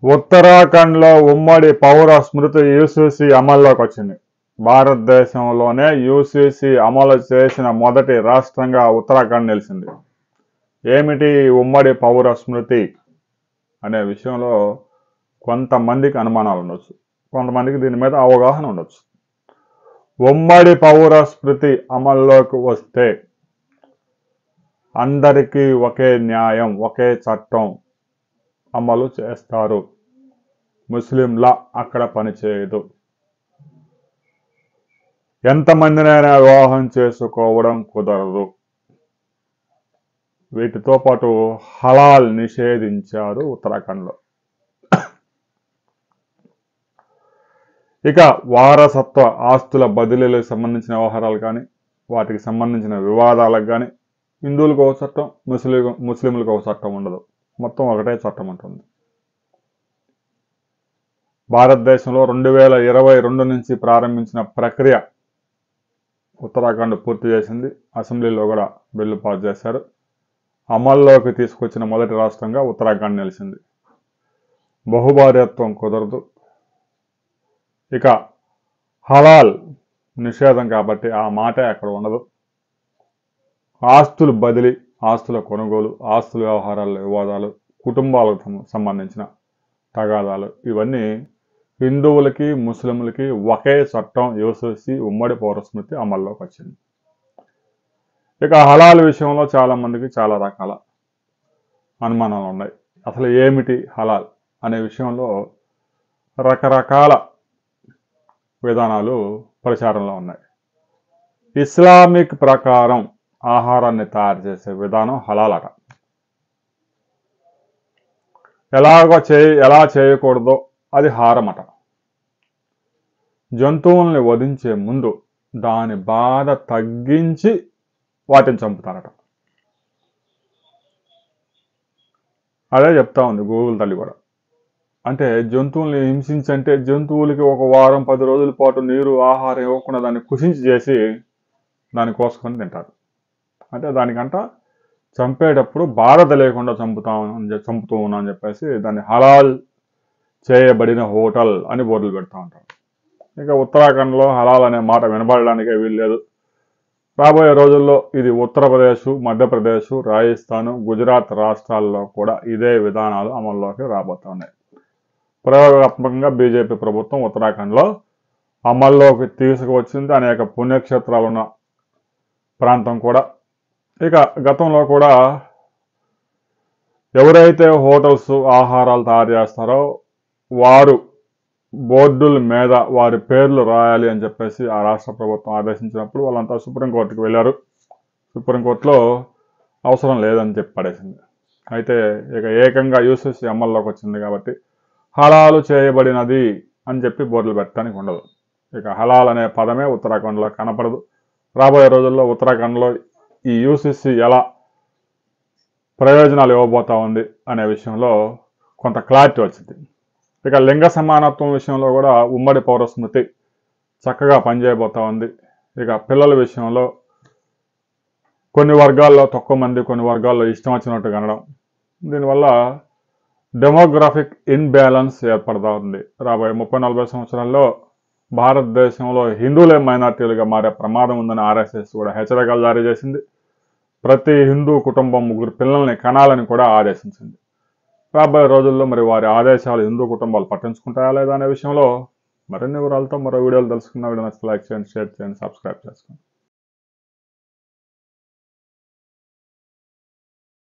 ఉత్తరాఖండ్లో ఉమ్మడి పౌర స్మృతి యూసీసీ అమల్లోకి వచ్చింది. భారతదేశంలోనే యూసీసీ అమలు చేసిన మొదటి రాష్ట్రంగా ఉత్తరాఖండ్ నిలిచింది. ఏమిటి ఉమ్మడి పౌర స్మృతి అనే విషయంలో కొంతమందికి అనుమానాలు ఉండొచ్చు, కొంతమందికి దీని మీద అవగాహన ఉండొచ్చు. ఉమ్మడి పౌర స్మృతి అమల్లోకి వస్తే అందరికీ ఒకే న్యాయం, ఒకే చట్టం అమలు చేస్తారు. ముస్లింలా అక్కడ పనిచేయదు. ఎంతమందినైనా వివాహం చేసుకోవడం కుదరదు. వీటితో పాటు హలాల్ నిషేధించారు ఉత్తరాఖండ్లో. ఇక వారసత్వ ఆస్తుల బదిలీలకు సంబంధించిన వ్యవహారాలు కానీ, వాటికి సంబంధించిన వివాదాలకు కానీ హిందువులకు ఒక చట్టం, ముస్లింలకు ఒక చట్టం ఉండదు. మొత్తం ఒకటే చట్టం ఉంటుంది. భారతదేశంలో 2022 నుంచి ప్రారంభించిన ప్రక్రియ ఉత్తరాఖండ్ పూర్తి చేసింది. అసెంబ్లీలో కూడా బిల్లు పాస్ చేశారు. అమల్లోకి తీసుకొచ్చిన మొదటి రాష్ట్రంగా ఉత్తరాఖండ్ నిలిచింది. బహుభార్యత్వం కుదరదు. ఇక హలాల్ నిషేధం కాబట్టి ఆ మాటే అక్కడ ఉండదు. ఆస్తులు బదిలీ, ఆస్తుల కొనుగోలు, ఆస్తుల వ్యవహారాల వివాదాలు, కుటుంబాలకు సంబంధించిన తగాదాలు ఇవన్నీ హిందువులకి ముస్లింలకి ఒకే చట్టం యూసీసీ ఉమ్మడి పౌర స్మృతి అమల్లోకి వచ్చింది. ఇక హలాల్ విషయంలో చాలా మందికి చాలా రకాల అనుమానాలు ఉన్నాయి. అసలు ఏమిటి హలాల్ అనే విషయంలో రకరకాల విధానాలు ప్రచారంలో ఉన్నాయి. ఇస్లామిక్ ప్రకారం ఆహారాన్ని తయారు చేసే విధానం హలాల్ అట. ఎలా చేయకూడదో అది హారమట. జంతువుల్ని వధించే ముందు దాని బాధ తగ్గించి వాటిని చంపుతారట. అదే చెప్తా ఉంది గూగుల్ తల్లి కూడా. అంటే జంతువుల్ని హింసించంటే జంతువులకి ఒక వారం 10 రోజుల పాటు నీరు ఆహారం ఇవ్వకుండా దాన్ని కుషించి చేసి దాన్ని కోసుకొని తింటారు. అంటే దానికంట చంపేటప్పుడు బాధ తెలియకుండా చంపుతూ ఉన్నా అని చెప్పేసి దాన్ని హలాల్ చేయబడిన హోటల్ అని బోర్డులు పెడతా ఉంటారు. ఇక ఉత్తరాఖండ్లో హలాల్ అనే మాట వినబడడానికే వీల్లేదు. రాబోయే రోజుల్లో ఇది ఉత్తరప్రదేశ్, మధ్యప్రదేశ్, రాజస్థాన్, గుజరాత్ రాష్ట్రాల్లో కూడా ఇదే విధానాలు అమల్లోకి రాబోతున్నాయి. ప్రయోగాత్మకంగా బీజేపీ ప్రభుత్వం ఉత్తరాఖండ్లో అమల్లోకి తీసుకువచ్చింది. అనేక పుణ్యక్షేత్రాలు ఉన్న ప్రాంతం కూడా. ఇక గతంలో కూడా ఎవరైతే హోటల్స్ ఆహారాలు తయారు చేస్తారో వారు బోర్డుల మీద వారి పేర్లు రాయాలి అని చెప్పేసి ఆ రాష్ట్ర ప్రభుత్వం ఆదేశించినప్పుడు వాళ్ళంతా సుప్రీంకోర్టుకు వెళ్ళారు. సుప్రీంకోర్టులో అవసరం లేదని చెప్పి పడేసింది. అయితే ఇక ఏకంగా యూసీసీ అమల్లోకి వచ్చింది కాబట్టి హలాలు చేయబడినది అని చెప్పి బోర్డులు పెట్టడానికి ఉండదు. ఇక హలాల్ అనే పదమే ఉత్తరాఖండ్లో కనపడదు. రాబోయే రోజుల్లో ఉత్తరాఖండ్లో ఈ యూసీసీ ఎలా ప్రయోజనాలు ఇవ్వబోతా ఉంది అనే విషయంలో కొంత క్లారిటీ వచ్చింది. ఇక లింగ సమానత్వం విషయంలో కూడా ఉమ్మడి పౌర స్మృతి చక్కగా పనిచేయబోతా ఉంది. ఇక పిల్లల విషయంలో కొన్ని వర్గాల్లో తక్కువ మంది, కొన్ని వర్గాల్లో ఇష్టం వచ్చినట్టు కనడం, దీనివల్ల డెమోగ్రాఫిక్ ఇన్బ్యాలెన్స్ ఏర్పడతా ఉంది. రాబోయే 30-40 సంవత్సరాల్లో భారతదేశంలో హిందువులే మైనార్టీలుగా మారే ప్రమాదం ఉందని ఆర్ఎస్ఎస్ కూడా హెచ్చరికలు జారీ చేసింది. ప్రతి హిందూ కుటుంబం 3 పిల్లల్ని కనాలని కూడా ఆదేశించింది. రాబోయే రోజుల్లో మరి వారి ఆదేశాలు హిందూ కుటుంబాలు పట్టించుకుంటాయా లేదా అనే విషయంలో మరిన్ని వివరాలతో మరో వీడియోలు తెలుసుకున్న వీడియో నచ్చితే లైక్ చేయండి, షేర్ చేయండి, సబ్స్క్రైబ్ చేసుకోండి.